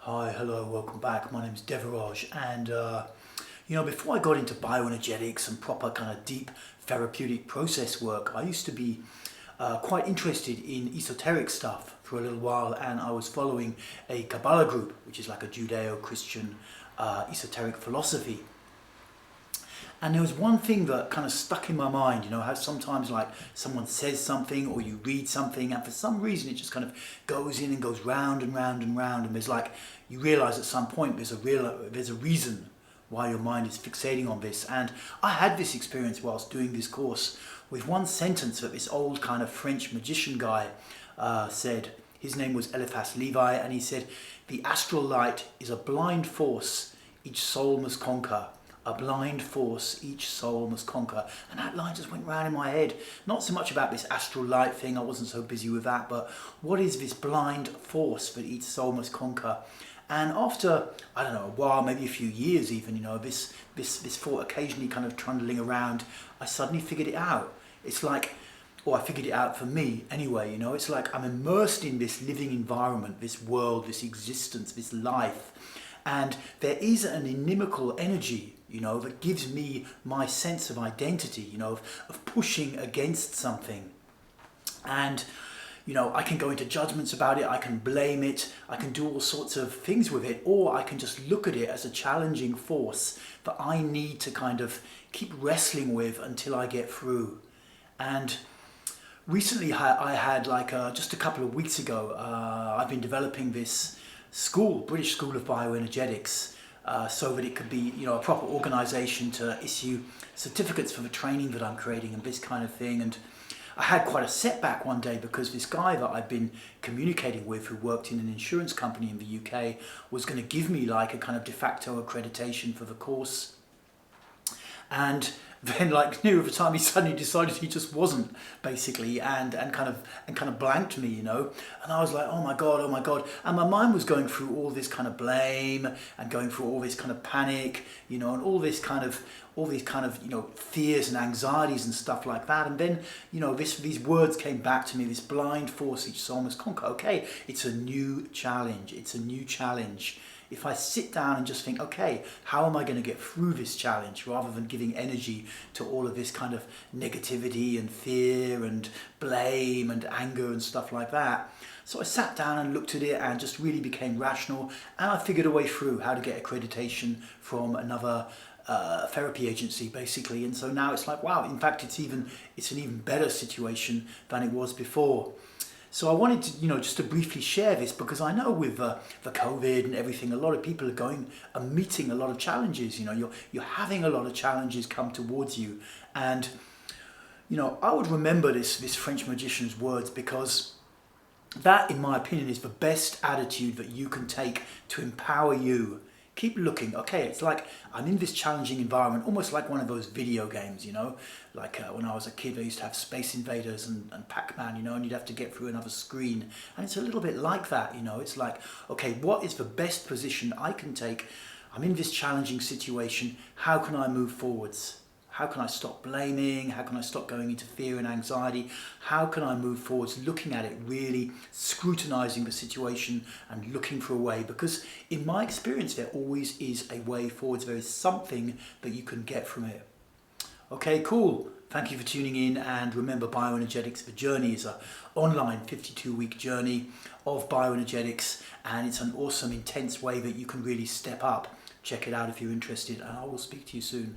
Hi, hello, welcome back. My name is Devaraj, and before I got into bioenergetics and proper kind of deep therapeutic process work, I used to be quite interested in esoteric stuff for a little while, and I was following a Kabbalah group, which is like a Judeo-Christian esoteric philosophy. And there was one thing that kind of stuck in my mind, how sometimes like someone says something or you read something and for some reason it just kind of goes in and goes round and round and round, and there's like, you realize at some point there's a reason why your mind is fixating on this. And I had this experience whilst doing this course with one sentence that this old kind of French magician guy said. His name was Eliphas Levi, and he said, "The astral light is a blind force each soul must conquer. A blind force each soul must conquer." And that line just went round in my head. Not so much about this astral light thing, I wasn't so busy with that, but what is this blind force that each soul must conquer? And after, I don't know, a while, maybe a few years even, this thought occasionally kind of trundling around, I suddenly figured it out. It's like, or I figured it out for me anyway, it's like I'm immersed in this living environment, this world, this existence, this life. And there is an inimical energy, that gives me my sense of identity, of pushing against something. And, I can go into judgments about it, I can blame it, I can do all sorts of things with it, or I can just look at it as a challenging force that I need to kind of keep wrestling with until I get through. And recently I had just a couple of weeks ago, I've been developing this British School of Bioenergetics, so that it could be, a proper organisation to issue certificates for the training that I'm creating and this kind of thing. And I had quite a setback one day because this guy that I've been communicating with, who worked in an insurance company in the UK, was going to give me like a kind of de facto accreditation for the course. And then near the time he suddenly decided he just wasn't, basically, and kind of blanked me, and I was like, oh my god, and my mind was going through all this kind of blame and going through all this kind of panic, and all these kind of fears and anxieties and stuff like that. And then these words came back to me: this blind force each soul must conquer. Okay, it's a new challenge. If I sit down and just think, okay, how am I going to get through this challenge, rather than giving energy to all of this kind of negativity and fear and blame and anger and stuff like that. So I sat down and looked at it and just really became rational, and I figured a way through how to get accreditation from another therapy agency, basically. And so now it's like, wow, in fact it's an even better situation than it was before. So I wanted to, just to briefly share this, because I know with the COVID and everything, a lot of people are meeting a lot of challenges. You're having a lot of challenges come towards you, and I would remember this French magician's words, because that, in my opinion, is the best attitude that you can take to empower you. Keep looking. Okay, it's like I'm in this challenging environment, almost like one of those video games, like when I was a kid I used to have Space Invaders and Pac-Man, and you'd have to get through another screen, and it's a little bit like that. It's like, okay, what is the best position I can take? I'm in this challenging situation, how can I move forwards? How can I stop blaming? How can I stop going into fear and anxiety? How can I move forwards, looking at it, really scrutinizing the situation and looking for a way? Because in my experience, there always is a way forwards. There is something that you can get from it. Okay, cool. Thank you for tuning in, and remember, Bioenergetics, the journey is an online 52-week journey of bioenergetics, and it's an awesome, intense way that you can really step up. Check it out if you're interested, and I will speak to you soon.